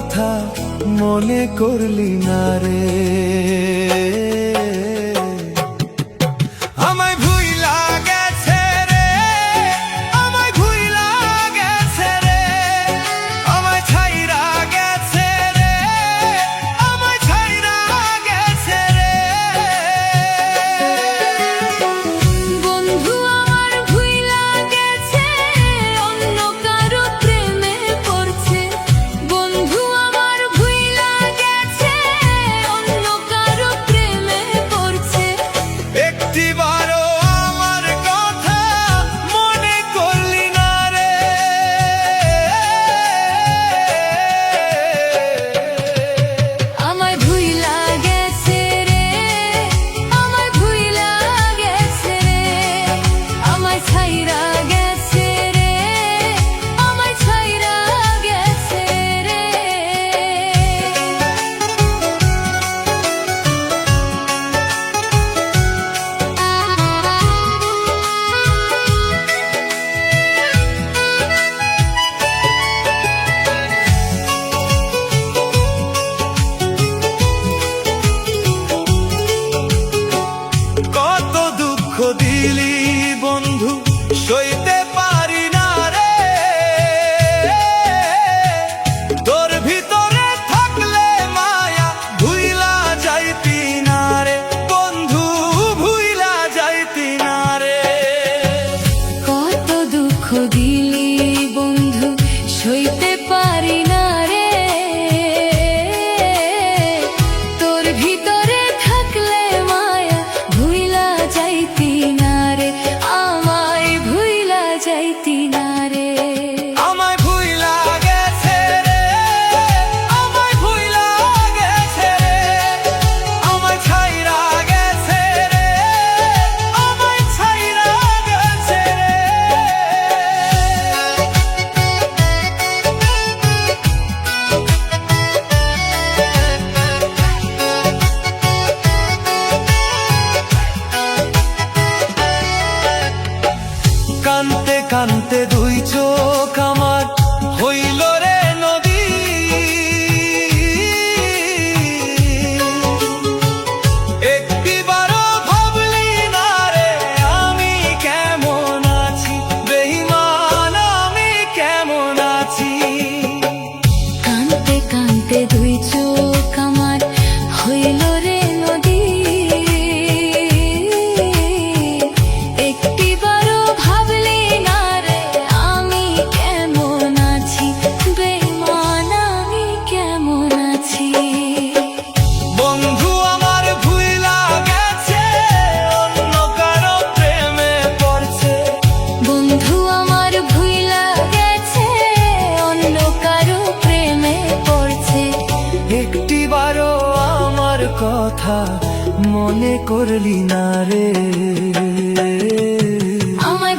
কথা মনে করলি না রে। আমায় ভুইলা গেছে রে, আমায় ভুইলা গেছে রে, আমায় ছাইরা গেছে রে, আমায় ছাইরা গেছে রে। বন্ধু আমার ভুইলা গেছে, অন্য কারো প্রেমে পড়ছে। বন্ধু আমার ভুইলা গেছে, অন্য কারো প্রেমে পড়ছে। একটিবারও আমার কথা মনে করলি না রে। আমায় ভুইলা গেছে রে, আমায় ভুইলা গেছে রে, আমায় ছাইরা গেছে রে, আমায় ছাইরা গেছে রে। কত দুঃখ দিলি বন্ধু, সইতে পারি না রে। তোর ভিতরে থাকলে মায়া ভুইলা যাইতি না রে বন্ধু, ভুইলা যাইতি না রে। কত দুঃখ দিলি বন্ধু, সইতে পারি না রে। তোর ভিতরে থাকলে মায়া ভুইলা যাইতি না রে, আমায় ভুইলা যাইতি না রে। আমায় ভুইলা গেছে রে, আমায় ভুইলা গেছে রে, আমায় ছাইরা গেছে রে, আমায় ছাইরা গেছে রে। কানতে কানতে দুই চোখ আমার হইল রে নদী। একটিবারও ভাবলি না রে আমি কেমন আছি, বেঈমান আমি কেমন আছি। কানতে কানতে দুই চোখ আমার হইল রে নদী। একটিবারও ভাবলি না রে আমি কেমন আছি, বেঈমান আমি কেমন আছি। বন্ধু আমার ভুইলা গেছে, অন্য কারো প্রেমে পড়ছে। বন্ধু আমার ভুইলা গেছে, অন্য কারো প্রেমে পড়ছে। একটিবারও আমার কথা মনে করলি না রে। আমায়